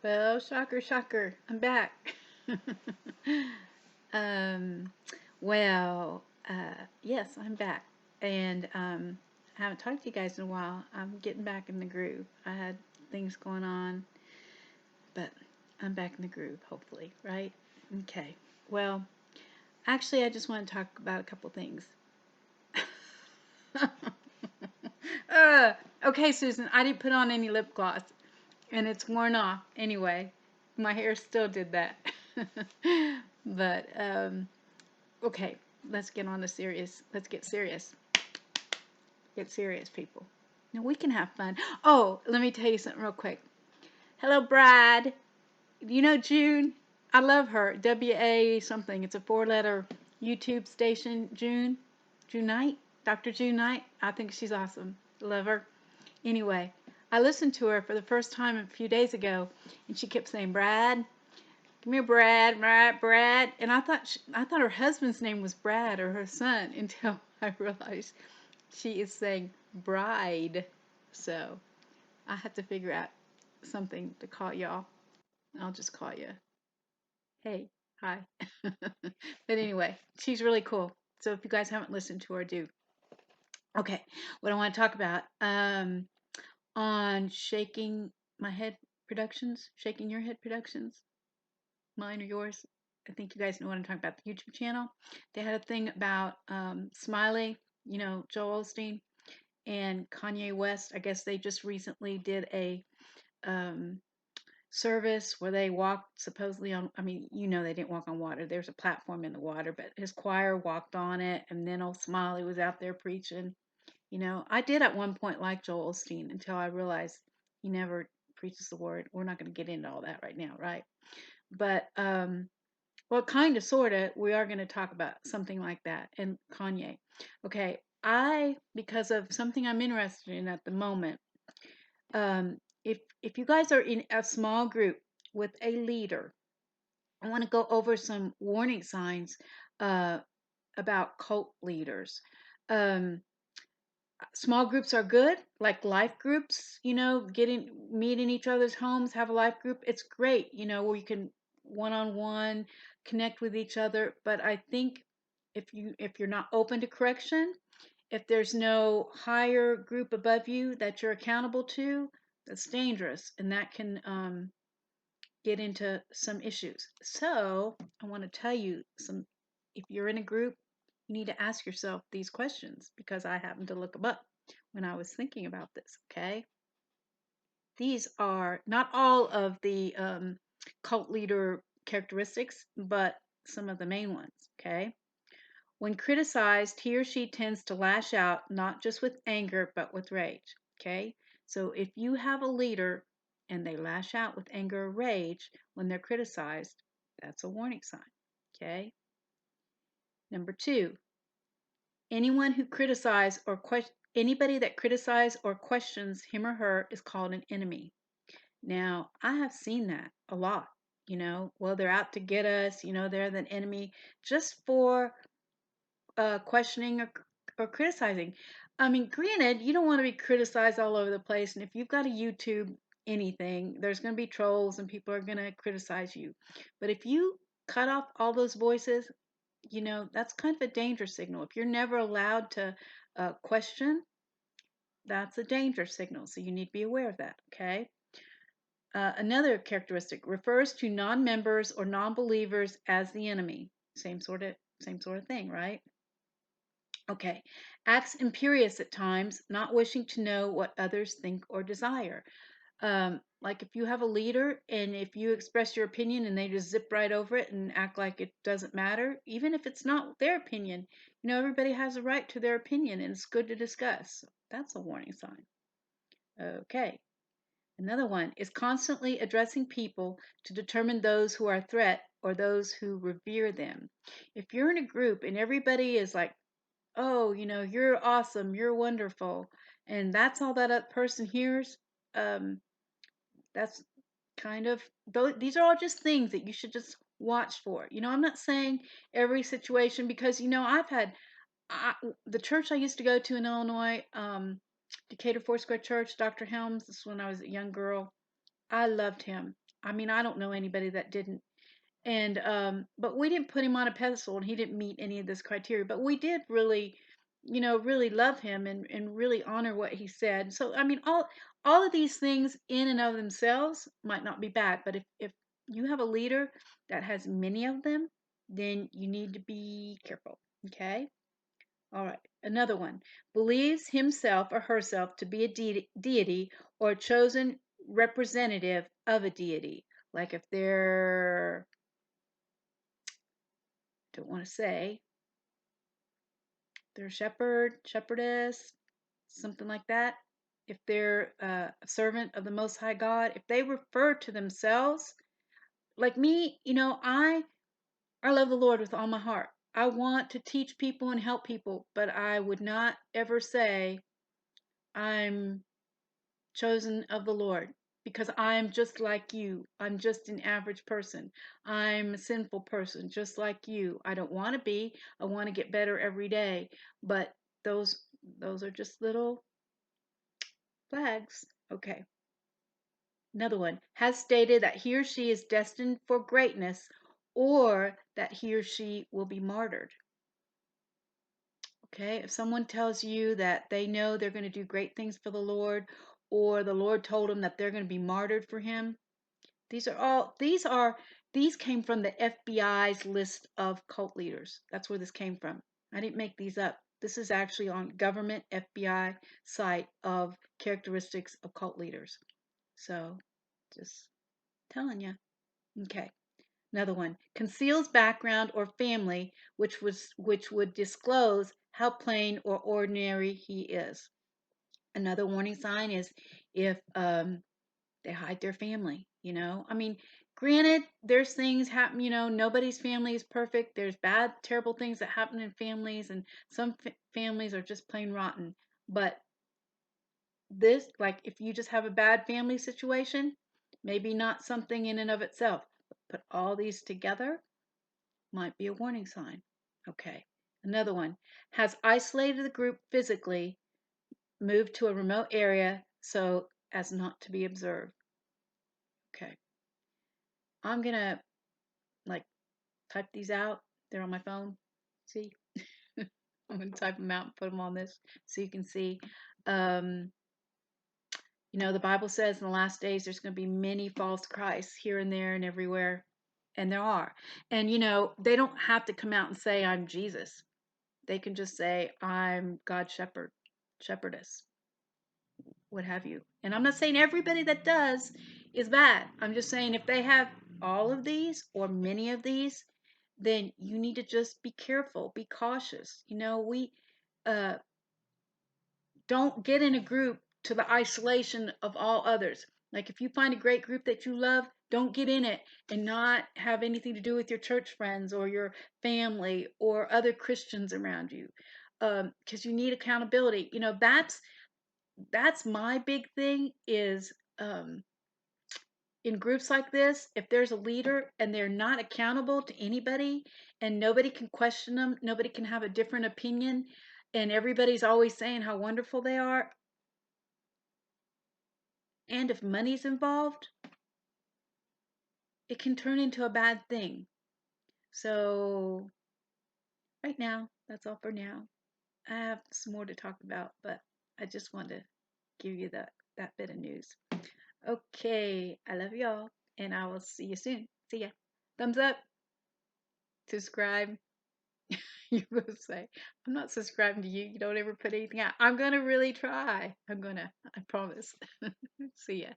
Well, shocker, shocker, I'm back. um, yes, I'm back. And I haven't talked to you guys in a while. I'm getting back in the groove. I had things going on, but I'm back in the groove, hopefully, right? Okay. Well, actually, I just want to talk about a couple things. uh, okay, Susan, I didn't put on any lip gloss, and it's worn off anyway. My hair still did that. But okay, let's get on to serious. Let's get serious. Get serious, people. Now we can have fun. Oh, let me tell you something real quick. Hello, Brad. You know June? I love her. WA something. It's a 4-letter YouTube station. June Knight, Dr. June Knight. I think she's awesome. Love her. Anyway, I listened to her for the first time a few days ago, and she kept saying, "Brad, come here, Brad, Brad." And I thought her husband's name was Brad or her son until I realized she is saying bride. So I have to figure out something to call y'all. I'll just call you, hey, hi. But anyway, she's really cool. So if you guys haven't listened to her, do. Okay, what I want to talk about on Shaking My Head Productions, Shaking Your Head Productions, mine or yours. I think you guys know what I'm talking about. The YouTube channel. They had a thing about Smiley, Joel Osteen and Kanye West. I guess they just recently did a um, service where they walked supposedly on. I mean, they didn't walk on water. There's a platform in the water, but his choir walked on it, and then old Smiley was out there preaching. I did at one point like Joel Osteen until I realized he never preaches the word. We're not going to get into all that right now, right? But well, kind of, sort of, we are going to talk about something like that. And Kanye. Okay, because of something I'm interested in at the moment, if you guys are in a small group with a leader, I want to go over some warning signs uh, about cult leaders. Um, Small groups are good, like life groups, meet in each other's homes, have a life group. It's great, where you can one-on-one connect with each other. But I think if you're not open to correction, if there's no higher group above you that you're accountable to, that's dangerous, and that can get into some issues. So I want to tell you some. If you're in a group, you need to ask yourself these questions because I happened to look them up when I was thinking about this. Okay, these are not all of the cult leader characteristics, but some of the main ones. Okay, when criticized, he or she tends to lash out not just with anger but with rage. Okay, so if you have a leader and they lash out with anger or rage when they're criticized, that's a warning sign. Okay, number two, anyone who criticizes or anybody that criticizes or questions him or her is called an enemy. Now, I have seen that a lot. Well, they're out to get us. They're the enemy just for questioning or criticizing. I mean, granted, you don't want to be criticized all over the place, and if you've got a YouTube anything, there's going to be trolls and people are going to criticize you. But if you cut off all those voices, that's kind of a danger signal. If you're never allowed to question, that's a danger signal. So you need to be aware of that. Okay. Another characteristic refers to non-members or non-believers as the enemy. Same sort of thing, right? Okay. Acts imperious at times, not wishing to know what others think or desire. Like if you have a leader and if you express your opinion and they just zip right over it and act like it doesn't matter, even if it's not their opinion, everybody has a right to their opinion and it's good to discuss. That's a warning sign. Okay. Another one is constantly addressing people to determine those who are a threat or those who revere them. If you're in a group and everybody is like, oh, you're awesome, you're wonderful, and that's all that person hears, that's kind of, these are all just things that you should just watch for. I'm not saying every situation because, I've had the church I used to go to in Illinois, Decatur Foursquare Church, Dr. Helms, this is when I was a young girl. I loved him. I mean, I don't know anybody that didn't. And but we didn't put him on a pedestal, and he didn't meet any of this criteria. But we did really, really love him, and really honor what he said. So I mean, all of these things in and of themselves might not be bad, but if you have a leader that has many of them, then you need to be careful. Okay. All right. Another one, believes himself or herself to be a deity or a chosen representative of a deity. Like if they're, don't want to say, they're a shepherd, shepherdess, something like that. If they're a servant of the Most High God, if they refer to themselves, like me, I love the Lord with all my heart. I want to teach people and help people, but I would not ever say I'm chosen of the Lord, because I'm just like you. I'm just an average person. I'm a sinful person just like you. I don't want to be. I want to get better every day. But those those are just little flags. Okay. Another one, has stated that he or she is destined for greatness, or that he or she will be martyred. Okay, if someone tells you that they know they're going to do great things for the Lord, or the Lord told them that they're going to be martyred for him, these came from the FBI's list of cult leaders. That's where this came from. I didn't make these up. This is actually on government FBI site of characteristics of cult leaders. So, just telling you. Okay. Another one, conceals background or family which would disclose how plain or ordinary he is. Another warning sign is if they hide their family. I mean, granted, there's things happen. Nobody's family is perfect. There's bad, terrible things that happen in families, and some families are just plain rotten. But this, like, if you just have a bad family situation, maybe not something in and of itself, but put all these together, might be a warning sign. Okay. Another one, has isolated the group physically, moved to a remote area so as not to be observed. Okay. I'm going to, like, type these out. They're on my phone. See? I'm going to type them out and put them on this so you can see. Um, the Bible says in the last days there's going to be many false Christs here and there and everywhere. And there are. And, they don't have to come out and say, I'm Jesus. They can just say, I'm God's shepherd, shepherdess, what have you. And I'm not saying everybody that does is bad. I'm just saying if they have all of these or many of these, then you need to just be careful, be cautious. We uh, don't get in a group to the isolation of all others. Like if you find a great group that you love, don't get in it and not have anything to do with your church friends or your family or other Christians around you, because you need accountability. That's my big thing is, in groups like this, if there's a leader and they're not accountable to anybody and nobody can question them, nobody can have a different opinion, and everybody's always saying how wonderful they are, and if money's involved, it can turn into a bad thing. So, right now, that's all for now. I have some more to talk about, but I just wanted to give you that bit of news. Okay, I love y'all, and I will see you soon. See ya. Thumbs up, subscribe. You're going to say, I'm not subscribing to you. You don't ever put anything out. I'm going to really try. I promise. See ya.